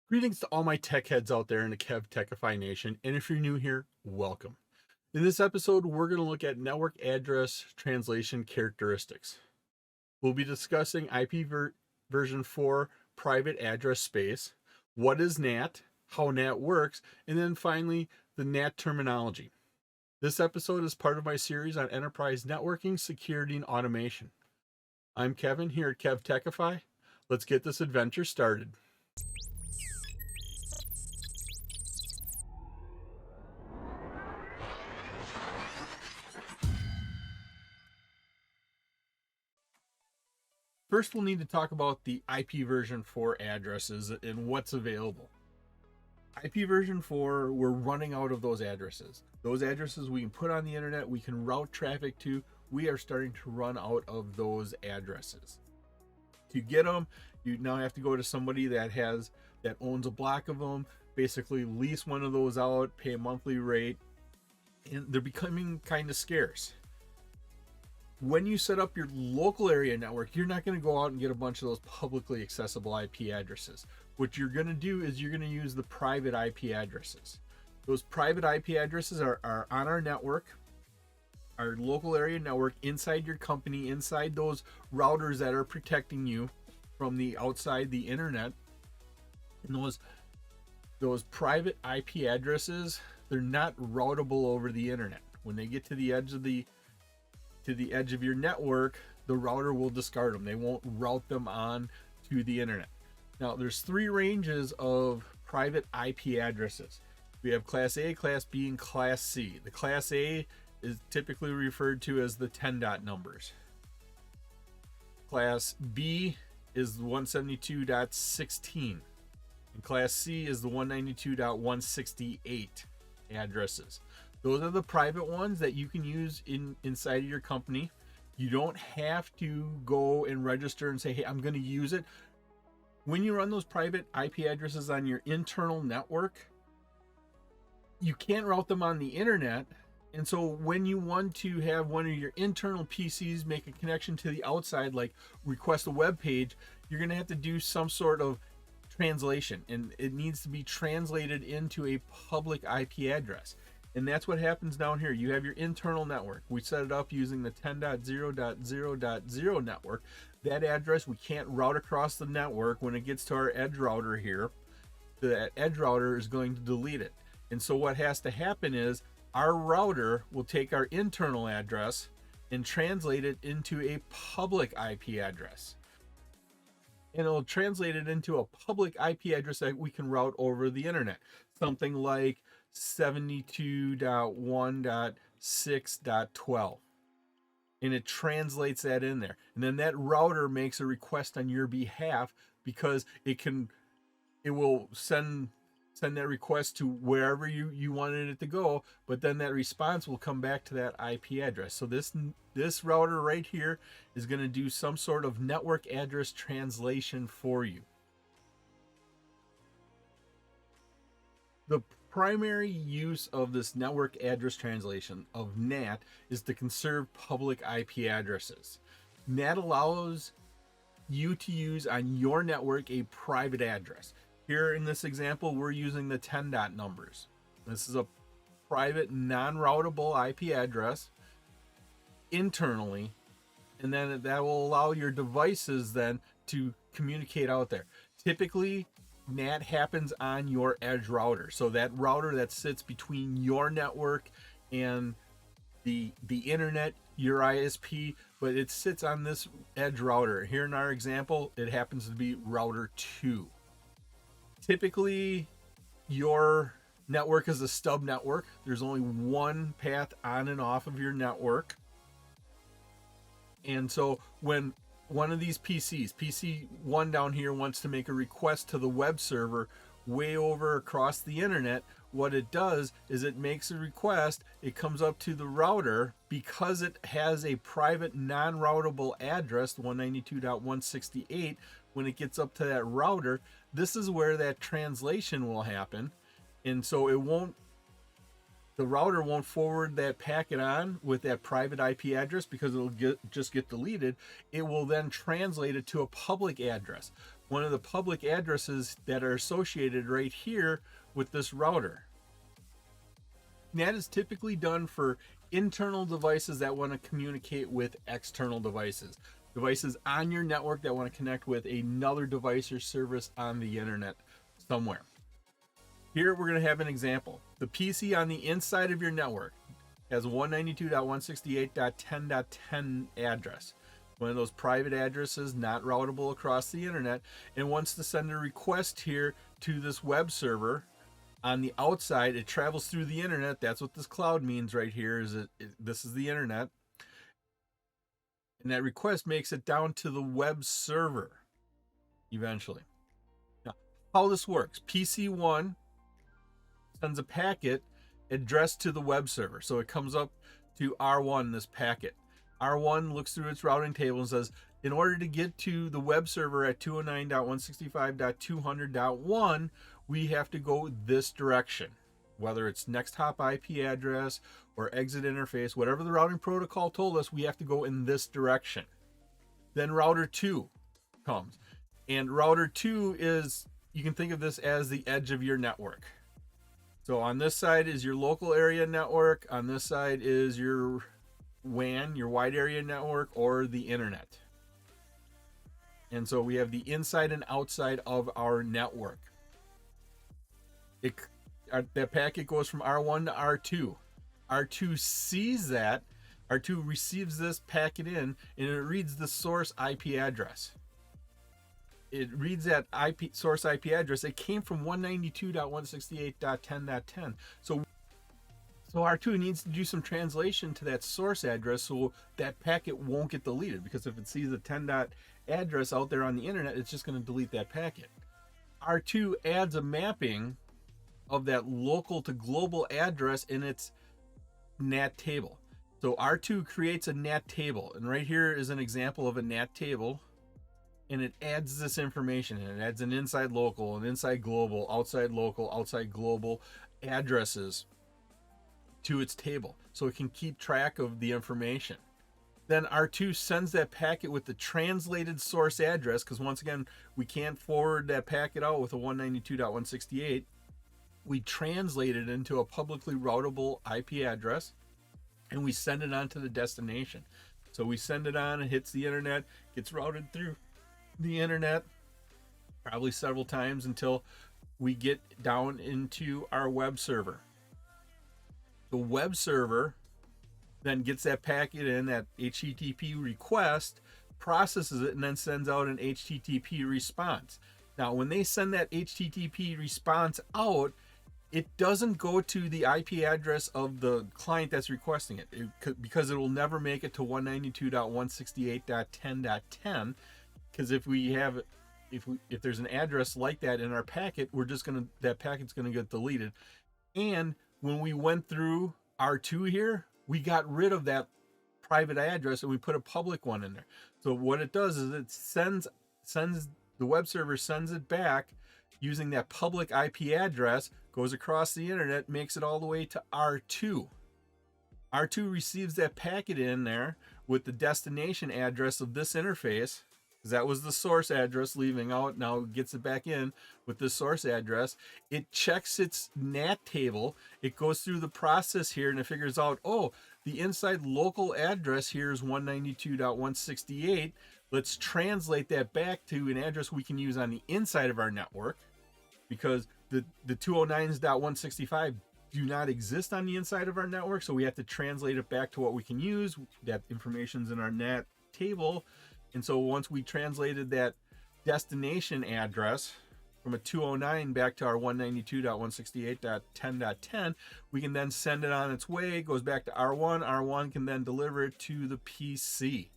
Greetings to all my tech heads out there in the KevTechify Nation, and if you're new here, welcome. In this episode, we're going to look at network address translation characteristics. We'll be discussing version 4 private address space, what is NAT, how NAT works, and then finally, the NAT terminology. This episode is part of my series on enterprise networking, security, and automation. I'm Kevin here at KevTechify. Let's get this adventure started. First, we'll need to talk about the IP version 4 addresses and what's available. IP version 4, we're running out of those addresses. Those addresses we can put on the internet, we can route traffic to, we are starting to run out of those addresses. To get them, you now have to go to somebody that owns a block of them, basically lease one of those out, pay a monthly rate, and they're becoming kind of scarce. When you set up your local area network, you're not going to go out and get a bunch of those publicly accessible IP addresses. What you're going to do is you're going to use the private IP addresses. Those private IP addresses are on our network, our local area network, inside your company, inside those routers that are protecting you from the outside the internet. And those private IP addresses, they're not routable over the internet. When they get to the edge of your network, the router will discard them. They won't route them on to the internet. Now, there's three ranges of private IP addresses. We have Class A, Class B, and Class C. The Class A is typically referred to as the 10 dot numbers. Class B is the 172.16, and Class C is the 192.168 addresses. Those are the private ones that you can use inside of your company. You don't have to go and register and say, hey, I'm going to use it. When you run those private IP addresses on your internal network, you can't route them on the internet. And so when you want to have one of your internal PCs make a connection to the outside, like request a web page, you're going to have to do some sort of translation, and it needs to be translated into a public IP address. And that's what happens down here. You have your internal network. We set it up using the 10.0.0.0 network. That address we can't route across the network. When it gets to our edge router here, that edge router is going to delete it. And so what has to happen is our router will take our internal address and translate it into a public IP address. And it'll translate it into a public IP address that we can route over the internet. Something like 72.1.6.12, and it translates that in there, and then that router makes a request on your behalf, because it will send that request to wherever you wanted it to go, but then that response will come back to that IP address. So this router right here is going to do some sort of network address translation for you. The primary use of this network address translation of NAT is to conserve public IP addresses. NAT allows you to use on your network a private address. Here in this example, we're using the 10 dot numbers. This is a private non-routable IP address internally, and then that will allow your devices then to communicate out there. Typically, NAT happens on your edge router. So that router that sits between your network and the internet, your ISP, but it sits on this edge router. Here in our example, it happens to be router 2. Typically, your network is a stub network. There's only one path on and off of your network. And so when one of these PC 1 down here, wants to make a request to the web server way over across the internet, what it does is it makes a request, it comes up to the router, because it has a private non-routable address, 192.168, when it gets up to that router, this is where that translation will happen. And so the router won't forward that packet on with that private IP address, because it'll just get deleted. It will then translate it to a public address. one of the public addresses that are associated right here with this router. NAT is typically done for internal devices that want to communicate with external devices. Devices on your network that want to connect with another device or service on the internet somewhere. Here we're going to have an example. The PC on the inside of your network has a 192.168.10.10 address. One of those private addresses not routable across the internet, and wants to send a request here to this web server. On the outside, it travels through the internet. That's what this cloud means right here, is this is the internet. And that request makes it down to the web server eventually. Now, how this works, PC1 sends a packet addressed to the web server. So it comes up to R1, this packet. R1 looks through its routing table and says, in order to get to the web server at 209.165.200.1, we have to go this direction. Whether it's next hop IP address or exit interface, whatever the routing protocol told us, we have to go in this direction. Then router 2 comes. And router 2 is, you can think of this as the edge of your network. So on this side is your local area network. On this side is your WAN, your wide area network, or the internet. And so we have the inside and outside of our network. That packet goes from R1 to R2. R2 sees that. R2 receives this packet in, and it reads the source IP address. It reads that source IP address. It came from 192.168.10.10. So R2 needs to do some translation to that source address so that packet won't get deleted, because if it sees a 10. Address out there on the internet, it's just going to delete that packet. R2 adds a mapping of that local to global address in its NAT table. So R2 creates a NAT table, and right here is an example of a NAT table, and it adds this information, and it adds an inside local, an inside global, outside local, outside global addresses to its table so it can keep track of the information. Then R2 sends that packet with the translated source address, because once again, we can't forward that packet out with a 192.168. We translate it into a publicly routable IP address, and we send it on to the destination. So we send it on, it hits the internet, gets routed through the internet, probably several times until we get down into our web server. The web server then gets that packet in, that HTTP request, processes it, and then sends out an HTTP response. Now, when they send that HTTP response out, it doesn't go to the IP address of the client that's requesting it, because it will never make it to 192.168.10.10. Because if there's an address like that in our packet, that packet's gonna get deleted. And when we went through R2 here, we got rid of that private address and we put a public one in there. So what it does is it sends the web server sends it back using that public IP address, goes across the internet, makes it all the way to R2. R2 receives that packet in there with the destination address of this interface, because that was the source address leaving out. Now it gets it back in with the source address. It checks its NAT table. It goes through the process here and it figures out, oh, the inside local address here is 192.168. Let's translate that back to an address we can use on the inside of our network, because the 209.165 do not exist on the inside of our network. So we have to translate it back to what we can use. That information's in our NAT table. And so once we translated that destination address from a 209 back to our 192.168.10.10, we can then send it on its way. It goes back to R1. R1 can then deliver it to the PC.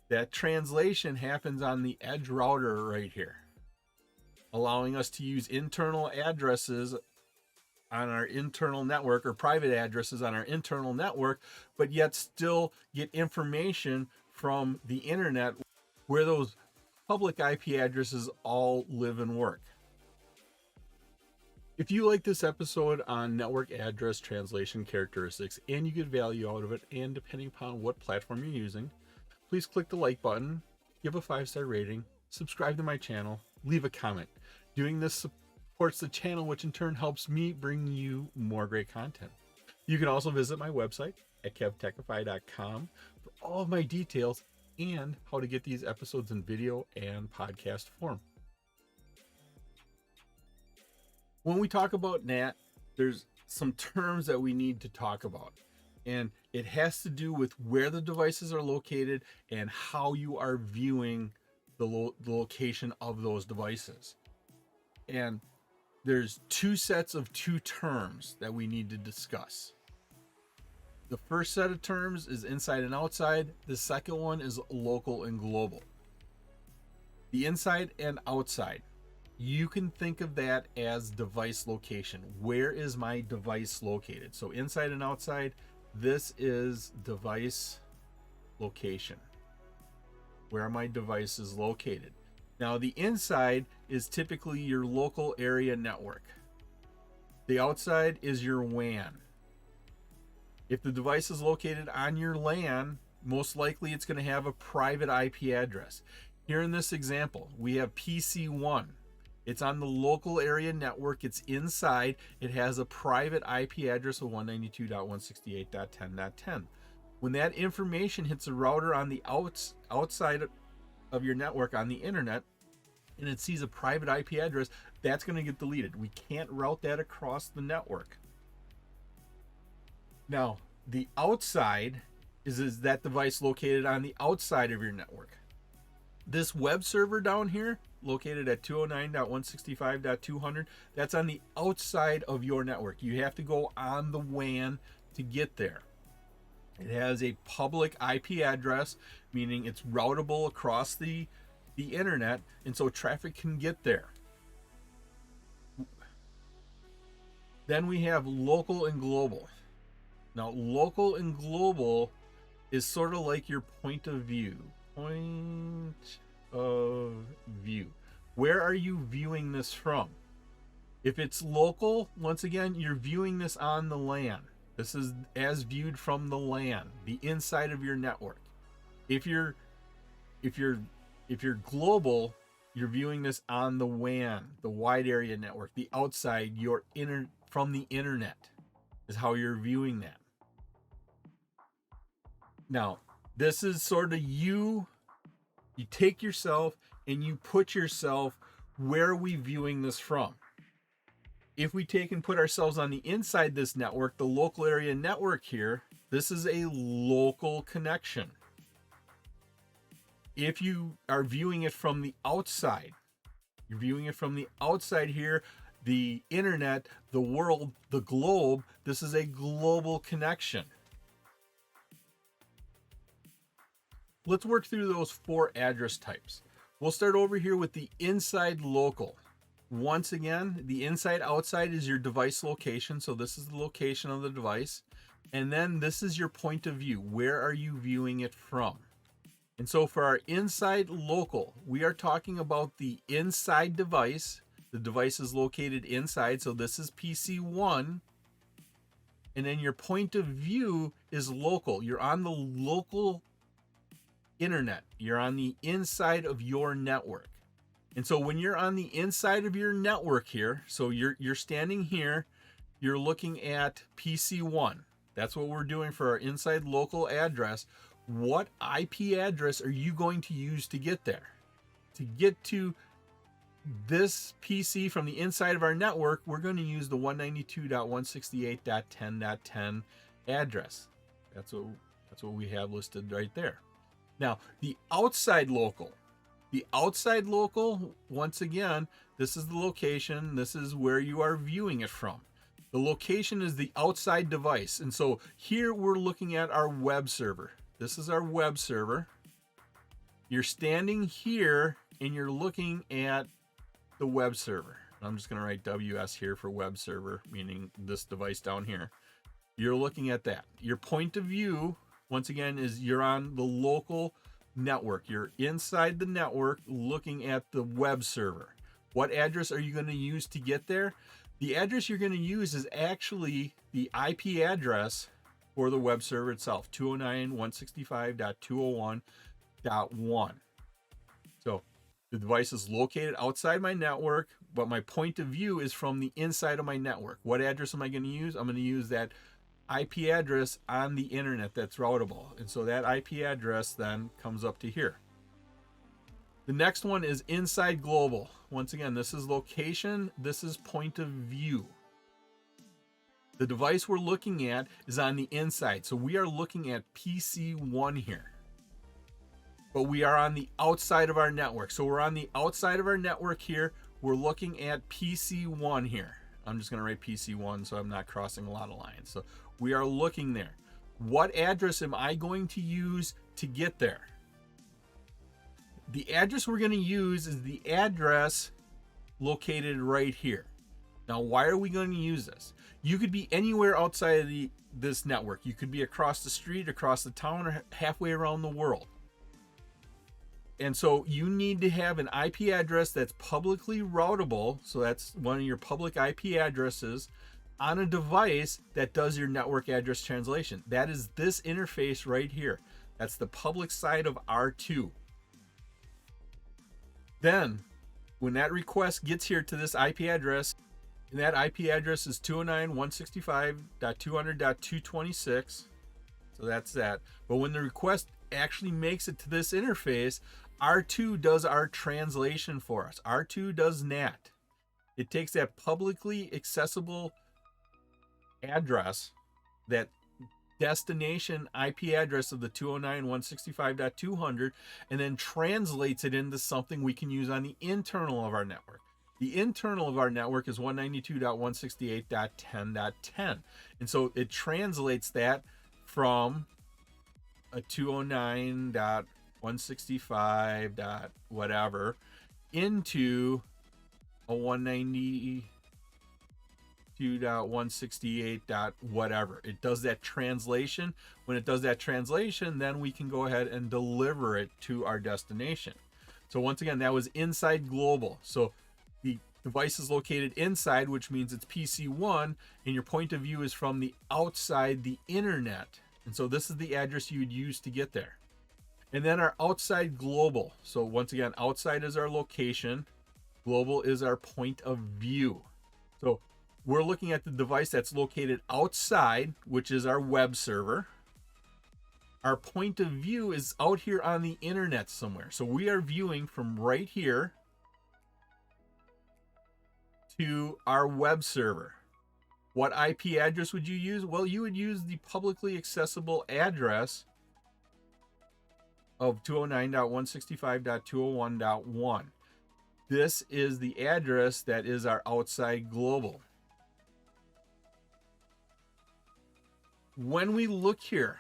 That translation happens on the edge router right here, allowing us to use internal addresses on our internal network, or private addresses on our internal network, but yet still get information from the internet where those public IP addresses all live and work. If you like this episode on network address translation characteristics and you get value out of it, and depending upon what platform you're using, please click the like button, give a 5-star rating, subscribe to my channel, leave a comment. Doing this supports the channel, which in turn helps me bring you more great content. You can also visit my website at KevTechify.com for all of my details and how to get these episodes in video and podcast form. When we talk about NAT, there's some terms that we need to talk about, and it has to do with where the devices are located and how you are viewing the location of those devices. And there's two sets of two terms that we need to discuss. The first set of terms is inside and outside. The second one is local and global. The inside and outside, you can think of that as device location. Where is my device located? So inside and outside, this is device location. Where are my devices located? Now the inside is typically your local area network. The outside is your WAN. If the device is located on your LAN, most likely it's going to have a private IP address. Here in this example, we have PC1. It's on the local area network. It's inside. It has a private IP address of 192.168.10.10. When that information hits a router on the outside of your network on the internet, and it sees a private IP address, that's going to get deleted. We can't route that across the network. Now, the outside is that device located on the outside of your network. This web server down here, located at 209.165.200, that's on the outside of your network. You have to go on the WAN to get there. It has a public IP address, meaning it's routable across the internet, and so traffic can get there. Then we have local and global. Now, local and global is sort of like your point of view. Point of view. Where are you viewing this from? If it's local, once again, you're viewing this on the LAN. This is as viewed from the LAN, the inside of your network. If you're global, you're viewing this on the WAN, the wide area network, the outside, from the internet is how you're viewing that. Now, this is sort of you take yourself and you put yourself, where are we viewing this from? If we take and put ourselves on the inside this network, the local area network here, this is a local connection. If you are viewing it from the outside, you're viewing it from the outside here, the internet, the world, the globe, this is a global connection. Let's work through those four address types. We'll start over here with the inside local. Once again, the inside outside is your device location. So this is the location of the device. And then this is your point of view. Where are you viewing it from? And so for our inside local, we are talking about the inside device. The device is located inside. So this is PC1. And then your point of view is local. You're on the local internet. You're on the inside of your network. And so when you're on the inside of your network here, so you're standing here, you're looking at PC1. That's what we're doing for our inside local address. What IP address are you going to use to get there? To get to this PC from the inside of our network, we're going to use the 192.168.10.10 address. That's what we have listed right there. Now, the outside local, once again, this is the location. This is where you are viewing it from. The location is the outside device. And so here we're looking at our web server. This is our web server. You're standing here and you're looking at the web server. I'm just going to write WS here for web server, meaning this device down here. You're looking at that. Your point of view, once again, is you're on the local network. You're inside the network looking at the web server. What address are you going to use to get there? The address you're going to use is actually the IP address for the web server itself, 209.165.201.1. So The device is located outside my network, but my point of view is from the inside of my network. What address am I going to use? I'm going to use that IP address on the internet that's routable. And so that IP address then comes up to here. The next one is inside global. Once again, this is location, this is point of view. The device we're looking at is on the inside. So we are looking at PC1 here. But we are on the outside of our network. So we're on the outside of our network here. We're looking at PC1 here. I'm just going to write PC1 so I'm not crossing a lot of lines. So we are looking there. What address am I going to use to get there? The address we're going to use is the address located right here. Now, why are we going to use this? You could be anywhere outside of this network. You could be across the street, across the town, or halfway around the world. And so you need to have an IP address that's publicly routable. So that's one of your public IP addresses on a device that does your network address translation. That is this interface right here. That's the public side of R2. Then when that request gets here to this IP address, and that IP address is 209.165.200.226. So that's that. But when the request actually makes it to this interface, R2 does our translation for us. R2 does NAT. It takes that publicly accessible address, that destination IP address of the 209.165.200, and then translates it into something we can use on the internal of our network. The internal of our network is 192.168.10.10. And so it translates that from a 209.165. whatever into a 192.168. whatever. It does that translation. When it does that translation, then we can go ahead and deliver it to our destination. So once again, that was inside global. So the device is located inside, which means it's PC1, and your point of view is from the outside the internet. And so this is the address you would use to get there. And then our outside global. So once again, outside is our location. Global is our point of view. So we're looking at the device that's located outside, which is our web server. Our point of view is out here on the internet somewhere. So we are viewing from right here to our web server. What IP address would you use? Well, you would use the publicly accessible address of 209.165.201.1. This is the address that is our outside global. When we look here,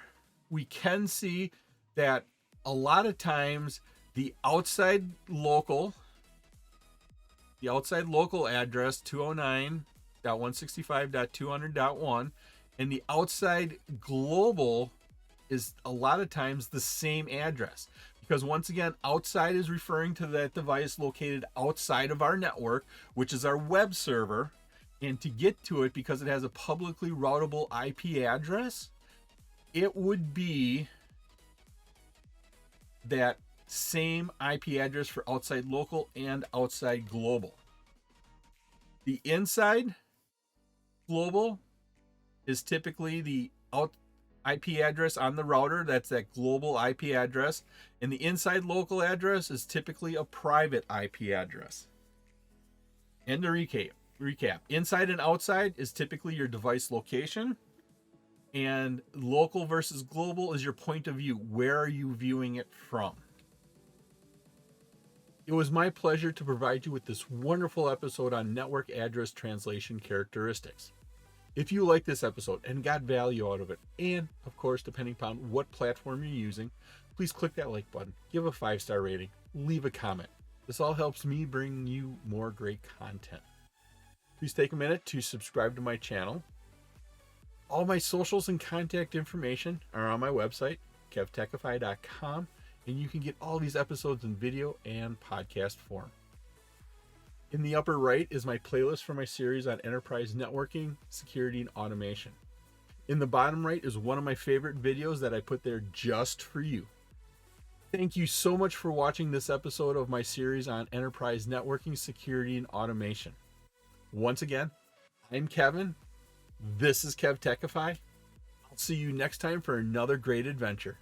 we can see that a lot of times the outside local address 209.165.200.1 and the outside global is a lot of times the same address, because once again, outside is referring to that device located outside of our network, which is our web server. And to get to it, because it has a publicly routable IP address, it would be that same IP address for outside local and outside global. The inside global is typically the IP address on the router. That's that global IP address. And the inside local address is typically a private IP address. And to recap, inside and outside is typically your device location, and local versus global is your point of view. Where are you viewing it from? It was my pleasure to provide you with this wonderful episode on network address translation characteristics. If you like this episode and got value out of it, and of course, depending upon what platform you're using, please click that like button, give a 5-star rating, leave a comment. This all helps me bring you more great content. Please take a minute to subscribe to my channel. All my socials and contact information are on my website, KevTechify.com, and you can get all these episodes in video and podcast form. In the upper right is my playlist for my series on enterprise networking, security, and automation. In the bottom right is one of my favorite videos that I put there just for you. Thank you so much for watching this episode of my series on enterprise networking, security, and automation. Once again, I'm Kevin. This is KevTechify. I'll see you next time for another great adventure.